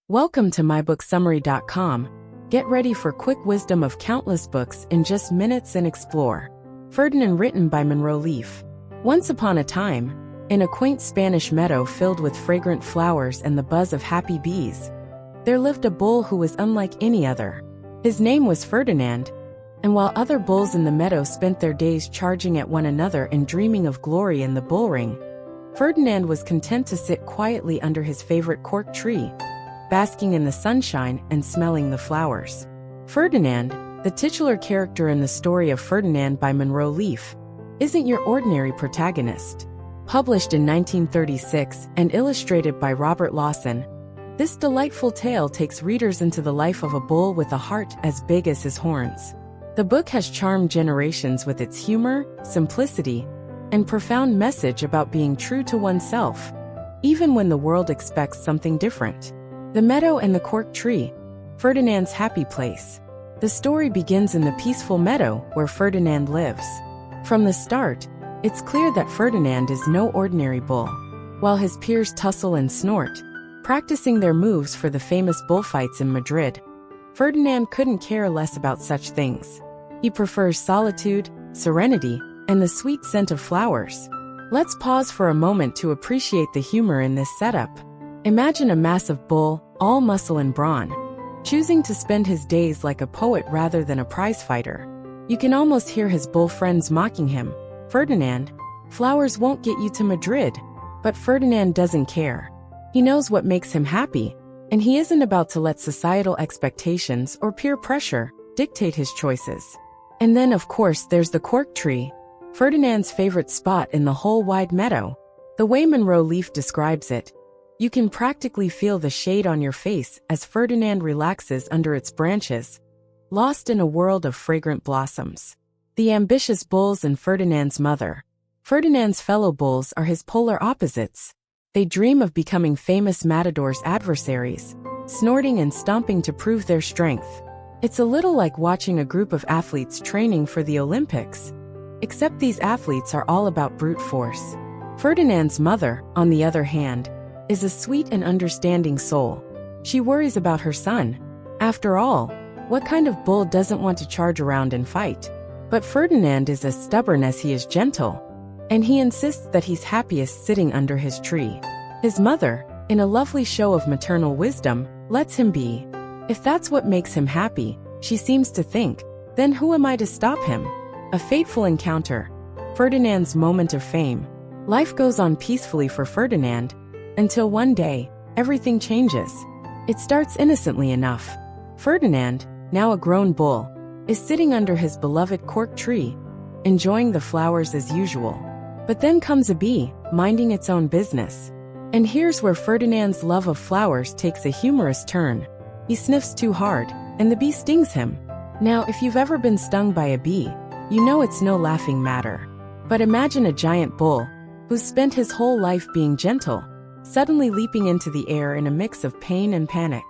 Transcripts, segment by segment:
Welcome to mybookssummary.com. Get ready for quick wisdom of countless books in just minutes and explore. Ferdinand, written by Munro. Once upon a time, in a quaint Spanish meadow filled with fragrant flowers and the buzz of happy bees, there lived a bull who was unlike any other. His name was Ferdinand, and while other bulls in the meadow spent their days charging at one another and dreaming of glory in the bullring, Ferdinand was content to sit quietly under his favorite cork tree, basking in the sunshine and smelling the flowers. Ferdinand, the titular character in the story of Ferdinand by Munro, isn't your ordinary protagonist. Published in 1936 and illustrated by Robert Lawson, this delightful tale takes readers into the life of a bull with a heart as big as his horns. The book has charmed generations with its humor, simplicity, and profound message about being true to oneself, even when the world expects something different. The Meadow and the Cork Tree, Ferdinand's happy place. The story begins in the peaceful meadow where Ferdinand lives. From the start, it's clear that Ferdinand is no ordinary bull. While his peers tussle and snort, practicing their moves for the famous bullfights in Madrid, Ferdinand couldn't care less about such things. He prefers solitude, serenity, and the sweet scent of flowers. Let's pause for a moment to appreciate the humor in this setup. Imagine a massive bull, all muscle and brawn, choosing to spend his days like a poet rather than a prizefighter. You can almost hear his bull friends mocking him. Ferdinand, flowers won't get you to Madrid. But Ferdinand doesn't care. He knows what makes him happy, and he isn't about to let societal expectations or peer pressure dictate his choices. And then, of course, there's the cork tree, Ferdinand's favorite spot in the whole wide meadow. The way Munro describes it, you can practically feel the shade on your face as Ferdinand relaxes under its branches, lost in a world of fragrant blossoms. The ambitious bulls and Ferdinand's mother. Ferdinand's fellow bulls are his polar opposites. They dream of becoming famous matadors' adversaries, snorting and stomping to prove their strength. It's a little like watching a group of athletes training for the Olympics, except these athletes are all about brute force. Ferdinand's mother, on the other hand, is a sweet and understanding soul. She worries about her son. After all, what kind of bull doesn't want to charge around and fight? But Ferdinand is as stubborn as he is gentle, and he insists that he's happiest sitting under his tree. His mother, in a lovely show of maternal wisdom, lets him be. If that's what makes him happy, she seems to think, then who am I to stop him? A fateful encounter. Ferdinand's moment of fame. Life goes on peacefully for Ferdinand, until one day, everything changes. It starts innocently enough. Ferdinand, now a grown bull, is sitting under his beloved cork tree, enjoying the flowers as usual. But then comes a bee, minding its own business. And here's where Ferdinand's love of flowers takes a humorous turn. He sniffs too hard, and the bee stings him. Now, if you've ever been stung by a bee, you know it's no laughing matter. But imagine a giant bull, who's spent his whole life being gentle, suddenly leaping into the air in a mix of pain and panic.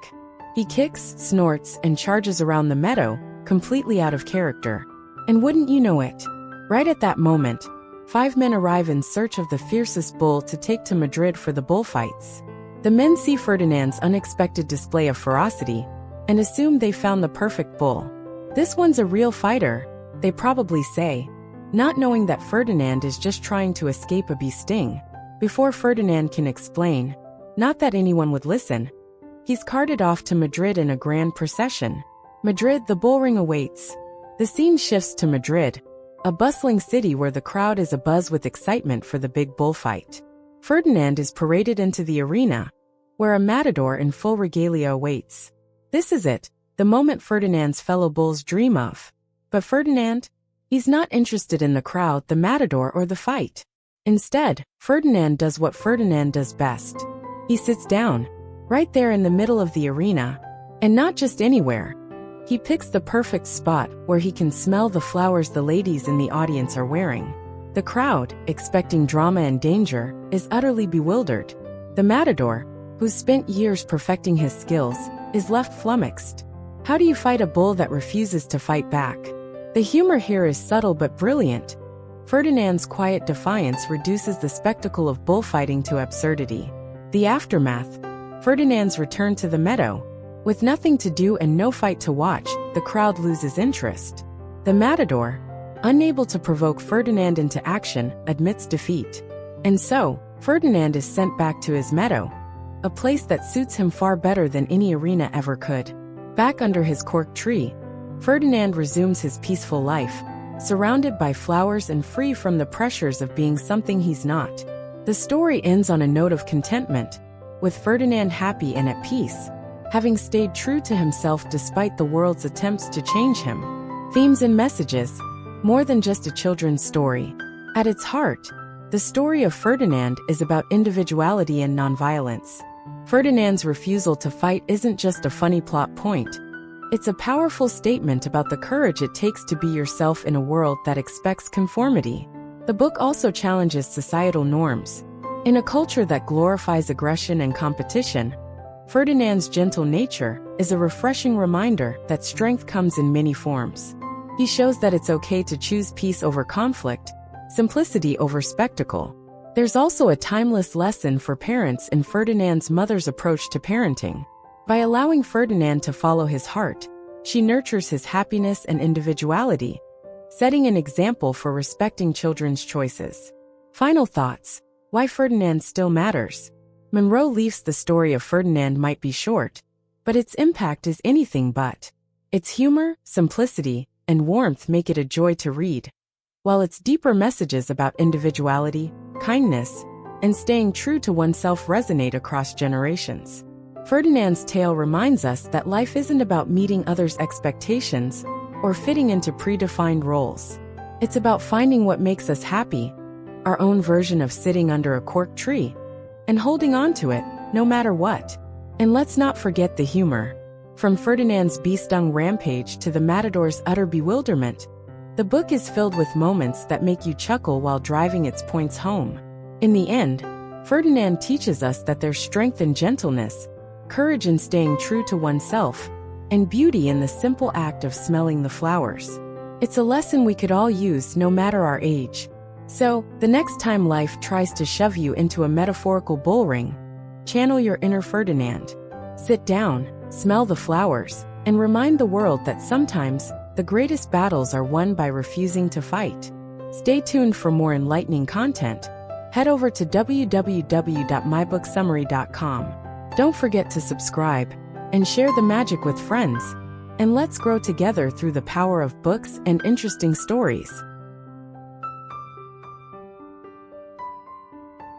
He kicks, snorts, and charges around the meadow, completely out of character. And wouldn't you know it? Right at that moment, 5 men arrive in search of the fiercest bull to take to Madrid for the bullfights. The men see Ferdinand's unexpected display of ferocity, and assume they found the perfect bull. This one's a real fighter, they probably say, not knowing that Ferdinand is just trying to escape a bee sting. Before Ferdinand can explain, not that anyone would listen, he's carted off to Madrid in a grand procession. Madrid, the bullring awaits. The scene shifts to Madrid, a bustling city where the crowd is abuzz with excitement for the big bullfight. Ferdinand is paraded into the arena, where a matador in full regalia awaits. This is it, the moment Ferdinand's fellow bulls dream of. But Ferdinand? He's not interested in the crowd, the matador, or the fight. Instead, Ferdinand does what Ferdinand does best. He sits down, right there in the middle of the arena, and not just anywhere. He picks the perfect spot where he can smell the flowers the ladies in the audience are wearing. The crowd, expecting drama and danger, is utterly bewildered. The matador, who's spent years perfecting his skills, is left flummoxed. How do you fight a bull that refuses to fight back? The humor here is subtle but brilliant. Ferdinand's quiet defiance reduces the spectacle of bullfighting to absurdity. The aftermath. Ferdinand's return to the meadow. With nothing to do and no fight to watch, the crowd loses interest. The matador, unable to provoke Ferdinand into action, admits defeat. And so, Ferdinand is sent back to his meadow, a place that suits him far better than any arena ever could. Back under his cork tree, Ferdinand resumes his peaceful life, surrounded by flowers and free from the pressures of being something he's not. The story ends on a note of contentment, with Ferdinand happy and at peace, having stayed true to himself despite the world's attempts to change him. Themes and messages. More than just a children's story. At its heart, the story of Ferdinand is about individuality and nonviolence. Ferdinand's refusal to fight isn't just a funny plot point. It's a powerful statement about the courage it takes to be yourself in a world that expects conformity. The book also challenges societal norms. In a culture that glorifies aggression and competition, Ferdinand's gentle nature is a refreshing reminder that strength comes in many forms. He shows that it's okay to choose peace over conflict, simplicity over spectacle. There's also a timeless lesson for parents in Ferdinand's mother's approach to parenting. By allowing Ferdinand to follow his heart, she nurtures his happiness and individuality, setting an example for respecting children's choices. Final thoughts. Why Ferdinand still matters. Munro Leaf's The Story of Ferdinand might be short, but its impact is anything but. Its humor, simplicity, and warmth make it a joy to read, while its deeper messages about individuality, kindness, and staying true to oneself resonate across generations. Ferdinand's tale reminds us that life isn't about meeting others' expectations or fitting into predefined roles. It's about finding what makes us happy, our own version of sitting under a cork tree, and holding on to it, no matter what. And let's not forget the humor. From Ferdinand's bee-stung rampage to the matador's utter bewilderment, the book is filled with moments that make you chuckle while driving its points home. In the end, Ferdinand teaches us that there's strength in gentleness, courage in staying true to oneself, and beauty in the simple act of smelling the flowers. It's a lesson we could all use no matter our age. So, the next time life tries to shove you into a metaphorical bullring, channel your inner Ferdinand. Sit down, smell the flowers, and remind the world that sometimes the greatest battles are won by refusing to fight. Stay tuned for more enlightening content. Head over to www.mybooksummary.com. Don't forget to subscribe and share the magic with friends. And let's grow together through the power of books and interesting stories.